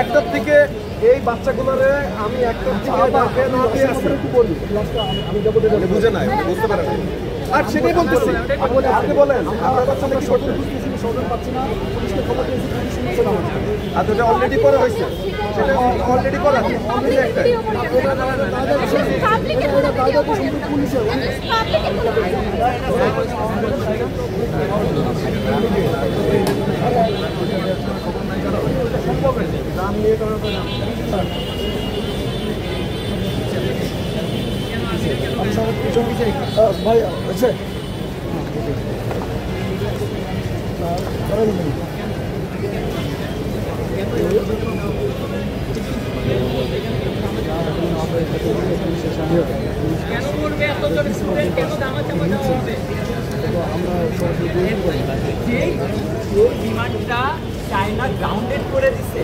একটার থেকে এই বাচ্চাগুলোরে আমি একটার থেকে ডাকে না দিয়ে আসি বুঝে নাই বুঝতে পারে না আর সেটাই বলতেছি আপনি বলেন আপনার বাচ্চাটা কি করতে আর ওটা অলরেডি করা হয়েছে সেটা অলরেডি করা ভাই আচ্ছা কেন করবে এতজন স্টুডেন্ট কেন দামাচাপা দেওয়া হবে বিমানটা চায়না গ্রাউন্ডেড করে দিচ্ছে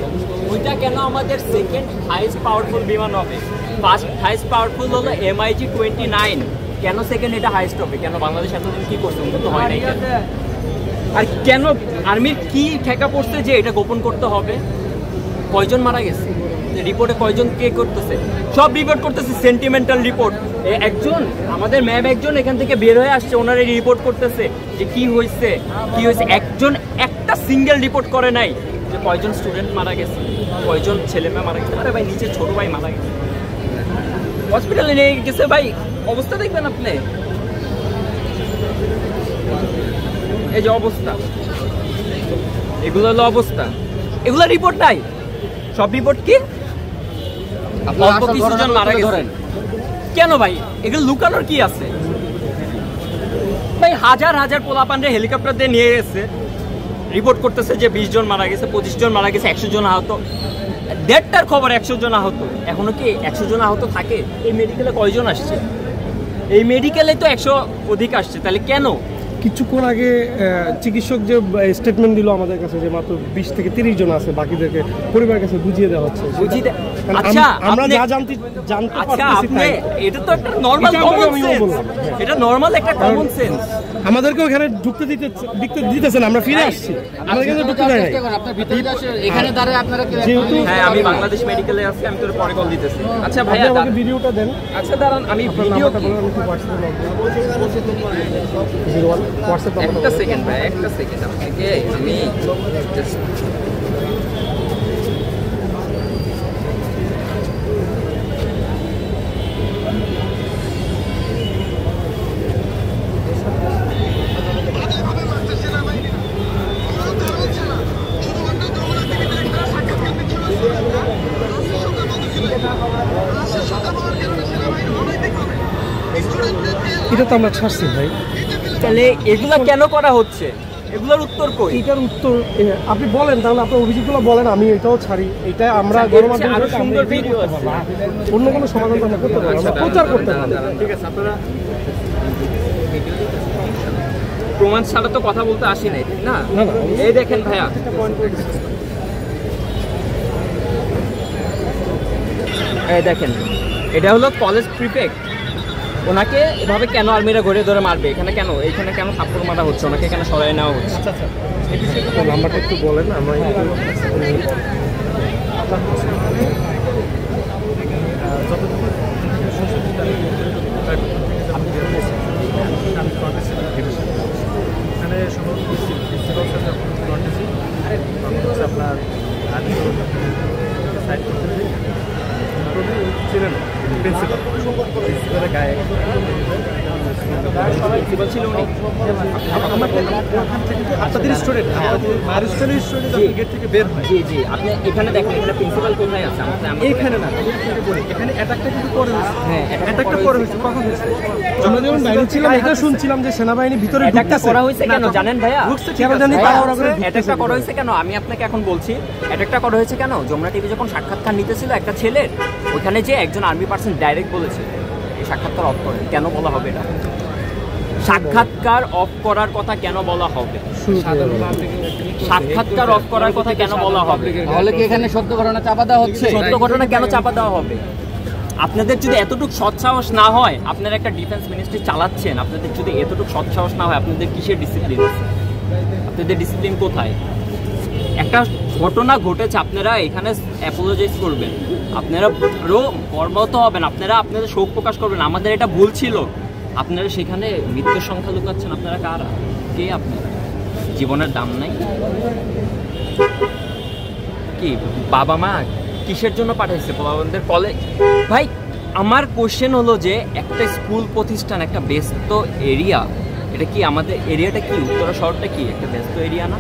ওইটা কেন আমাদের সেকেন্ড হাইস্ট পাওয়ারফুল বিমান হবে ফার্স্ট হাইস্ট পাওয়ারফুল হলো MiG-29 কেন সেকেন্ড এটা হাইস্ট হবে কেন বাংলাদেশ এতদিন কি করছে তো হয় নাই আর কেন আর্মির কি ঠেকা পড়ছে যে এটা গোপন করতে হবে কয়জন মারা গেছে রিপোর্টে কয়জন কে করতেছে সব রিপোর্ট করতেছে সেন্টিমেন্টাল রিপোর্ট একজন আমাদের ম্যাম একজন এখান থেকে বের হয়ে আসছে ওনারা রিপোর্ট করতেছে যে কি হয়েছে একজন একটা সিঙ্গেল রিপোর্ট করে নাই যে কয়জন স্টুডেন্ট মারা গেছে কয়জন ছেলে মেয়ে মারা গেছে আরে ভাই নিচে ছোট ভাই মারা গেছে হসপিটালে নিয়ে গেছে ভাই অবস্থা দেখবেন আপনি এই যে অবস্থা এগুলো হলো অবস্থা এগুলো রিপোর্ট নাই সব রিপোর্ট কি অল্প কিছুজন মারা গেছে কেন ভাই এগুলো লুকানোর কি আছে ভাই হাজার হাজার পোলাপানরে হেলিকপ্টার দিয়ে নিয়ে গেছে রিপোর্ট করতেছে যে 20 জন মারা গেছে 25 জন মারা গেছে 100 জন আহত দেড়টার খবর 100 জন আহত এখনো কি 100 জন আহত থাকে এই মেডিকেলে কয়জন আসছে এই মেডিকেলে তো 100 অধিক আসছে তাহলে কেন কিছুক্ষণ আগে চিকিৎসক যে স্টেটমেন্ট দিল আমাদের কাছে যে মাত্র 20 থেকে 30 জন আছে বাকিদেরকে পরিবারের কাছে বুঝিয়ে দেওয়া হচ্ছে আচ্ছা আমরা যা জানতে পারতেছি তাই এটা তো একটা নরমাল কমন সেন্স এটা নরমাল একটা কমন সেন্স আমাদেরকে ওখানে ঢুকতে দিতেছেন আমরা ফিরে আসছি আমাদের কিন্তু ঢুকতে দেয় না আপনার ভিতরে আসে এখানে দাঁড়ায় আপনারা হ্যাঁ আমি বাংলাদেশ মেডিকেলে আছি আমি তোর পরে কল দিতেছি আচ্ছা ভাইয়া আমাকে ভিডিওটা দেন আচ্ছা দাঁড়ান আমি ভিডিও একটা সেকেন্ড ভাই একটা সেকেন্ড আপনাকে আমি জাস্ট এটা তো আমরা ছাড়ছি ভাই তাহলে এগুলা কেন করা হচ্ছে এগুলোর উত্তর কই এটার উত্তর আপনি বলেন তাহলে আপনার অভিযোগগুলো বলেন আমি এটাও ছাড়ি এটা আমরা আরো সুন্দর ভিডিও আছে অন্য কোনো সমাধান আমরা করতে পারবো আমরা প্রচার করতে পারবো ঠিক আছে আপনারা প্রমাণ ছাড়া তো কথা বলতে আসি নাই না এই দেখেন ভাইয়া এই দেখেন এটা হলো কলেজ প্রিফেক্ট ওনাকে এভাবে কেন আর্মিরা ঘুরে ধরে মারবে এখানে কেন এইখানে কেন থাপ্পড় মারা হচ্ছে ওনাকে কেন সরাই নেওয়া হচ্ছে নাম্বারটা একটু বলেন আমরা এখানে আপনার সাইড করতে ছিলেন প্রিন্সিপালের গায়ে প্রিন্সিপাল ছিল উনি আপনাদের স্টুডেন্ট মারিস্টারের স্টুডেন্ট গেট থেকে বের হয় জি জি আপনি এখানে দেখেন এখানে প্রিন্সিপাল কোথায় আছে এখানে না এখানে অ্যাটাকটা কিন্তু পরে হয়েছে হ্যাঁ অ্যাটাকটা পরে হয়েছে কখন হয়েছে আমরা যখন বাইরে ছিলাম এটা শুনছিলাম যে সেনাবাহিনী ভিতরে অ্যাটাকটা করা হয়েছে কেন জানেন ভাইয়া কেন জানি অ্যাটাকটা করা হয়েছে কেন আমি আপনাকে এখন বলছি অ্যাটাকটা করা হয়েছে কেন যমুনা টিভি যখন সাক্ষাৎকার নিতেছিল একটা ছেলের ওখানে যে একজন আর্মি পার্সন ডাইরেক্ট বলেছে এই সাক্ষাৎকার অফ করেন কেন বলা হবে এটা সাক্ষাৎকার অফ করার কথা কেন বলা হবে সাক্ষাৎকার অফ করার কথা কেন বলা হবে তাহলে কি এখানে সত্য ঘটনা চাপা দেওয়া হচ্ছে সত্য ঘটনা কেন চাপা দেওয়া হবে আপনাদের যদি এতটুকু সৎসাহস না হয় আপনারা একটা ডিফেন্স মিনিস্ট্রি চালাচ্ছেন আপনাদের যদি এতটুকু সৎসাহস না হয় আপনাদের কিসের ডিসিপ্লিন আছে আপনাদের ডিসিপ্লিন কোথায় একটা ঘটনা ঘটেছে, আপনারা এখানে অ্যাপোলোজাইজ করবেন, আপনারা মর্মাহত হবেন, আপনারা আপনাদের শোক প্রকাশ করবেন, আমাদের এটা ভুল ছিল। আপনারা সেখানে মৃত্যুর সংখ্যা লুকাচ্ছেন, আপনারা কারা? কে আপনারা? জীবনের দাম নাই কি? বাবা মা কিসের জন্য পাঠাইছে আমাদের কলেজ? ভাই আমার কোশ্চেন হলো যে একটা স্কুল প্রতিষ্ঠান, একটা ব্যস্ত এরিয়া, এটা কি আমাদের এরিয়াটা কি, উত্তরা শহরটা কি একটা ব্যস্ত এরিয়া না?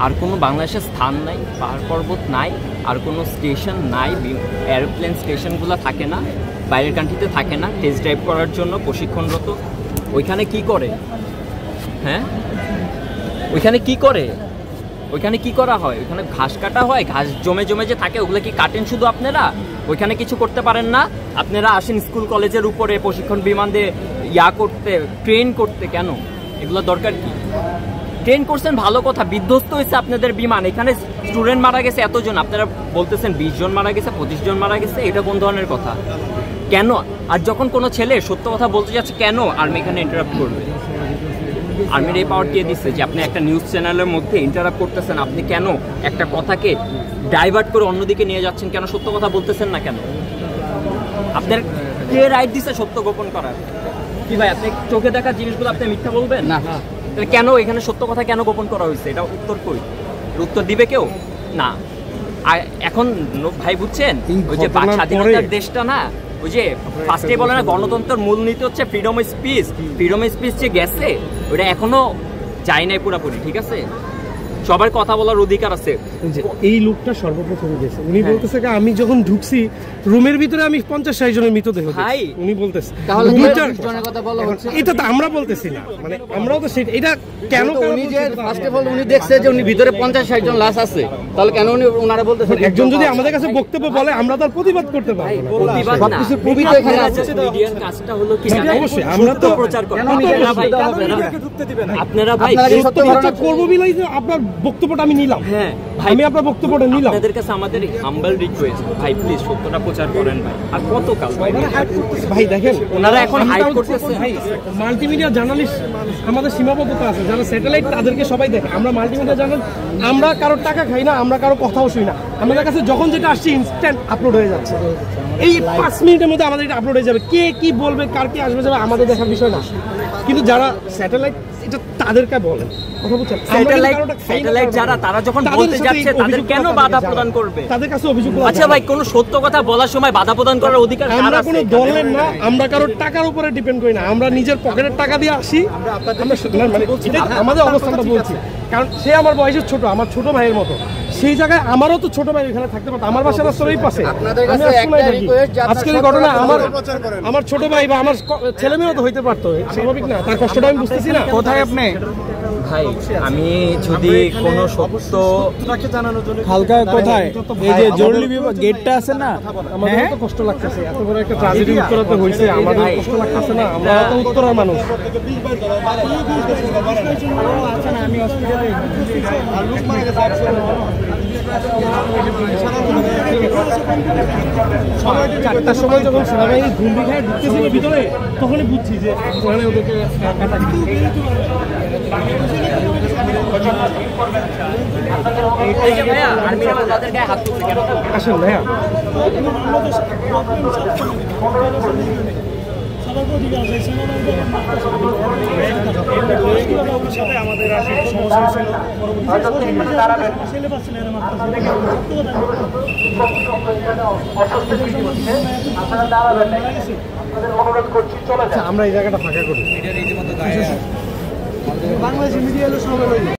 আর কোনো বাংলাদেশের স্থান নাই, পাহাড় পর্বত নাই, আর কোনো স্টেশন নাই, এরোপ্লেন স্টেশনগুলো থাকে না, বাইরের কান্ট্রিতে থাকে না টেস্ট ড্রাইভ করার জন্য প্রশিক্ষণরত। ওইখানে কি করে? হ্যাঁ, ওইখানে কি করে? ওইখানে কি করা হয়? ওইখানে ঘাস কাটা হয়, ঘাস জমে জমে যে থাকে ওগুলো কি কাটেন শুধু আপনারা? ওইখানে কিছু করতে পারেন না? আপনারা আসেন স্কুল কলেজের উপরে প্রশিক্ষণ বিমান দিয়ে করতে, ট্রেন করতে, কেন? এগুলো দরকার কি? ট্রেন করছেন ভালো কথা, বিধ্বস্ত হয়েছে আপনাদের বিমান, এখানে স্টুডেন্ট মারা গেছে এতজন, আপনারা বলতেছেন 20 জন মারা গেছে, 25 জন মারা গেছে, এটা কোন ধরনের কথা? কেন? আর যখন কোনো ছেলে সত্য কথা বলতে যাচ্ছে, কেন আর্মি এখানে ইন্টারাপ্ট করবে? আর্মির এই পাওয়ার কে দিচ্ছে যে আপনি একটা নিউজ চ্যানেলের মধ্যে ইন্টারাপ্ট করতেছেন? আপনি কেন একটা কথাকে ডাইভার্ট করে অন্যদিকে নিয়ে যাচ্ছেন? কেন সত্য কথা বলতেছেন না কেন? আপনার কে রাইট দিচ্ছে সত্য গোপন করার? কি ভাই, আপনি চোখে দেখা জিনিসগুলো আপনি মিথ্যা বলবেন না? তাহলে কেন এখানে সত্য কথা কেন গোপন করা হয়েছে? এটা উত্তর কই? উত্তর দিবে কেউ না। আর এখন ভাই বুঝছেন, ওই যে স্বাধীনতার দেশটা না, ওই যে ফার্স্টে বলে না গণতন্ত্রের মূলনীতি হচ্ছে freedom of speech, freedom of speech যে গেছে ওটা এখনো যায় নাই পুরোপুরি, ঠিক আছে? সবার কথা বলার অধিকার আছে। এই লোকটা সর্বপ্রথম গেছে, উনি বলতেছে আমি যখন ঢুকছি রুমের ভিতরে আমি 50-60 জনের মৃতদেহ দেখি, উনি বলতেছে। তাহলে জনের কথা বলা হচ্ছে, এটা তো আমরা বলতেছি না, মানে আমরাও তো সেটা, এটা কেন? উনি যে ফার্স্ট অফ অল উনি দেখছে যে উনি ভিতরে 50-60 জন লাশ আছে, তাহলে কেন উনি ওনারা বলতেছেন? একজন যদি আমাদের কাছে বক্তব্য বলে আমরা তার প্রতিবাদ করতে পারবো না। প্রতিবাদ না, সবকিছু প্রবিত এখানে আছে। মিডিয়ার কাজটা হলো কি অবশ্যই আমরা তো প্রচার করেন। আপনারা ভাই সত্য করব বিলাই যে আপনার বক্তব্যটা আমি নিলাম। হ্যাঁ ভাই, আমি আপনার বক্তব্যটা নিলাম। আপনাদের কাছে আমাদের হাম্বল রিকোয়েস্ট, ভাই প্লিজ সত্যটা প্রচার করেন ভাই। আর কত কাল ভাই দেখেন ওনারা এখন হাইড করতেছে। ভাই মাল্টিমিডিয়া জার্নালিস্ট আমাদের সীমাবদ্ধতা আছে, যারা স্যাটেলাইট তাদেরকে সবাই দেখে, আমরা মাল্টিমিডিয়া জার্নালিস্ট, আমরা কারো টাকা খাই না, আমরা কারো কথাও শুনি না, আমাদের কাছে যখন যেটা আসছে ইনস্ট্যান্ট আপলোড হয়ে যাচ্ছে। এই 5 মিনিটের মধ্যে আমাদের এটা আপলোড হয়ে যাবে, কে কি বলবে, কার কি আসবে যাবে আমাদের দেখার বিষয় না। কিন্তু যারা স্যাটেলাইট, এটা তাদেরকে বলেন কথা বলছেন, স্যাটেলাইট যারা, তারা যখন বলতে যাচ্ছে তাদের কেন বাধা প্রদান করবে? তাদের কাছে অভিযোগ। আচ্ছা ভাই, কোন সত্য কথা বলার সময় বাধা প্রদান করার অধিকার কার আছে? আমরা কোনো দলের না, আমরা কারো টাকার উপরে ডিপেন্ড করি না, আমরা নিজের পকেটের টাকা দিয়ে আসি। মানে আমাদের অবস্থানটা বলছি, কারণ সে আমার বয়সের ছোট, আমার ছোট ভাইয়ের মতো, সেই জায়গায় আমারও তো ছোট ভাই এখানে থাকতে পারতো, আমার বাসার রাস্তার এই পাশে। আজকের এই ঘটনা আমার ছোট ভাই বা আমার ছেলে মেয়েও তো হইতে পারতো, স্বাভাবিক না? তার কষ্টটা আমি বুঝতেছি না। কোথায় আপনি? ভাই আমি যদি কোনো সত্য জানানোর জন্য হালকা কোথায় এই যে জরুরি বিভাগ গেটটা আছে না, আমাদের তো কষ্ট লাগতেছে, এত বড় একটা ট্র্যাজেডি উত্তরাতে হয়েছে, আমাদের কষ্ট লাগতেছে না? আমরা তো উত্তরার মানুষ। আমি হসপিটালে 4টার সময় যখন সেনাবাহিনী ঘুমবি খায় ঢুকতেছিল ভিতরে, তখনই বুঝছি যে ওখানে ওদেরকে আসেন ভাইয়া। আমাদের সমস্যা আমরা এই জায়গাটা ফাঁকা করি। বাংলাদেশের মিডিয়া হলো সবাই